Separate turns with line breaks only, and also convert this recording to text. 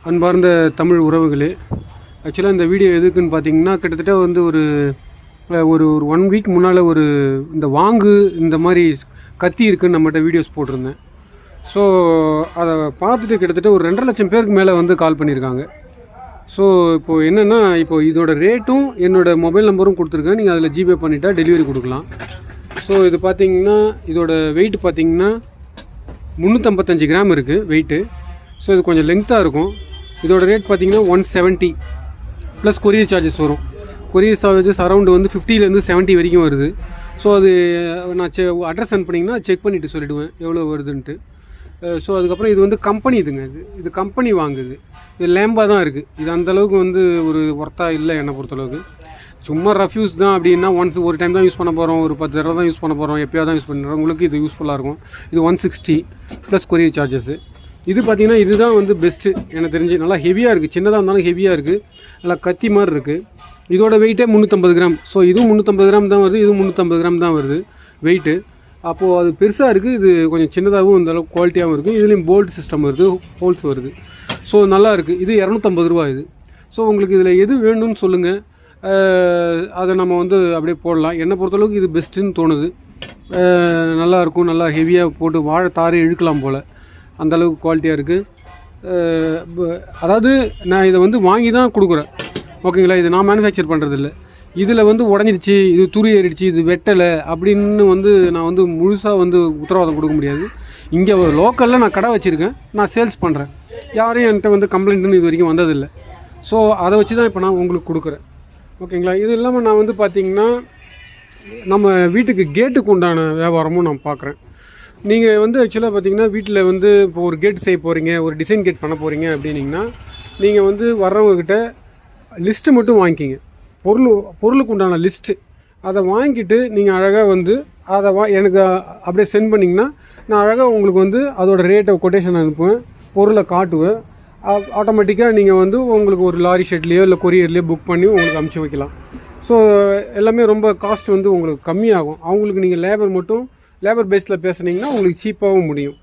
அன்பார்ந்த தமிழ் உறவுகளே, ஆக்சுவலாக இந்த வீடியோ எதுக்குன்னு பார்த்தீங்கன்னா, கிட்டத்தட்ட வந்து ஒரு ஒரு 1 வீக் முன்னால் இந்த வாங்கு இந்த மாதிரி கத்தி இருக்குன்னு நம்மகிட்ட வீடியோஸ் போட்டிருந்தேன். ஸோ அதை பார்த்துட்டு கிட்டத்தட்ட ஒரு 2.5 லட்சம் பேருக்கு மேலே வந்து கால் பண்ணியிருக்காங்க. ஸோ இப்போது என்னென்னா, இப்போது இதோட ரேட்டும் என்னோடய மொபைல் நம்பரும் கொடுத்துருக்கேன். நீங்கள் அதில் ஜிபே பண்ணிவிட்டால் டெலிவரி கொடுக்கலாம். ஸோ இது பார்த்திங்கன்னா, இதோட வெயிட் பார்த்திங்கன்னா 355 கிராம் இருக்குது வெயிட்டு. ஸோ இது கொஞ்சம் லென்த்தாக இருக்கும். இதோட ரேட் பார்த்திங்கன்னா 170 ப்ளஸ் கொரியர் சார்ஜஸ் வரும். கொரியர் சார்ஜஸ் அரௌண்டு வந்து 50லேருந்து 70 வரைக்கும் வருது. ஸோ அது நான் அட்ரஸ் அனுப்புனீங்கன்னா செக் பண்ணிவிட்டு சொல்லிவிடுவேன் எவ்வளோ வருதுன்ட்டு. ஸோ அதுக்கப்புறம் இது வந்து கம்பெனி இது கம்பெனி வாங்குது. இது லேம்பாக தான் இருக்குது. இது அந்தளவுக்கு வந்து ஒரு ஒர்த்தாக இல்லை என்னை பொறுத்தளவுக்கு. சும்மா ரஃப்யூஸ் தான் அப்படின்னா ஒரு டைம் தான் யூஸ் பண்ண போகிறோம், ஒரு 10 தடவை தான் யூஸ் பண்ண போகிறோம், எப்போயா தான் யூஸ் பண்ணுறோம், உங்களுக்கு இது யூஸ்ஃபுல்லாக இருக்கும். இது 160 ப்ளஸ் கொரியர் சார்ஜஸ்ஸு. இது பார்த்திங்கன்னா இதுதான் வந்து பெஸ்ட்டு எனக்கு தெரிஞ்சு. நல்லா ஹெவியாக இருக்குது, சின்னதாக இருந்தாலும் ஹெவியாக இருக்குது, நல்லா கத்தி மாதிரி இருக்குது. இதோட வெயிட்டே 350 கிராம். ஸோ இதுவும் 350 கிராம் தான் வருது, இதுவும் 350 கிராம் தான் வருது வெயிட்டு. அப்போது அது பெருசாக இருக்குது, இது கொஞ்சம் சின்னதாகவும் இந்தளவுக்கு குவாலிட்டியாகவும் இருக்குது. இதுலேயும் போல்ட் சிஸ்டம் வருது, ஹோல்ஸ் வருது. ஸோ நல்லா இருக்குது. இது 250 ரூபா இது. ஸோ உங்களுக்கு இதில் எது வேணும்னு சொல்லுங்கள், அதை நம்ம வந்து அப்படியே போடலாம். என்னை பொறுத்தளவுக்கு இது பெஸ்ட்டுன்னு தோணுது. நல்லாயிருக்கும், நல்லா ஹெவியாக போட்டு வாழை தாரே இழுக்கலாம் போல், அந்தளவுக்கு குவாலிட்டியாக இருக்குது. அதாவது நான் இதை வந்து வாங்கி தான் கொடுக்குறேன், ஓகேங்களா. இது நான் மேனுஃபேக்சர் பண்ணுறதில்ல. இதில் வந்து உடஞ்சிடுச்சு, இது துரு ஏறிடுச்சு, இது வெட்டலை அப்படின்னு வந்து நான் வந்து முழுசாக வந்து உத்தரவாதம் கொடுக்க முடியாது. இங்கே லோக்கலில் நான் கடை வச்சுருக்கேன், நான் சேல்ஸ் பண்ணுறேன். யாரையும் என்கிட்ட வந்து கம்ப்ளைண்ட்டுன்னு இது வரைக்கும் வந்ததில்லை. ஸோ அதை வச்சு தான் இப்போ நான் உங்களுக்கு கொடுக்குறேன், ஓகேங்களா. இது இல்லாமல் நான் வந்து பார்த்திங்கன்னா நம்ம வீட்டுக்கு கேட்டுக்கு உண்டான வியாபாரமும் நான் பார்க்குறேன். நீங்கள் வந்து ஆக்சுவலாக பார்த்திங்கன்னா வீட்டில் வந்து இப்போ ஒரு கேட் செய்ய போகிறீங்க, ஒரு டிசைன் கேட் பண்ண போகிறீங்க அப்படின்னிங்கன்னா, நீங்கள் வந்து வர்றவங்கக்கிட்ட லிஸ்ட்டு மட்டும் வாங்கிக்கிங்க. பொருளுக்கு உண்டான லிஸ்ட்டு அதை வாங்கிட்டு நீங்கள் அழகாக வந்து அதை எனக்கு அப்படியே சென்ட் பண்ணிங்கன்னா, நான் அழகாக உங்களுக்கு வந்து அதோடய ரேட்டை கொட்டேஷன் அனுப்புவேன், பொருளை காட்டுவேன். ஆட்டோமேட்டிக்காக நீங்கள் வந்து உங்களுக்கு ஒரு லாரி ஷெட்லேயோ இல்லை கொரியர்லேயோ புக் பண்ணி உங்களுக்கு அமுச்சு வைக்கலாம். ஸோ எல்லாமே ரொம்ப காஸ்ட் வந்து உங்களுக்கு கம்மியாகும். அவங்களுக்கு நீங்கள் லேபர் பேஸில் பேசுனீங்கன்னா உங்களுக்கு சீப்பாகவும் முடியும்.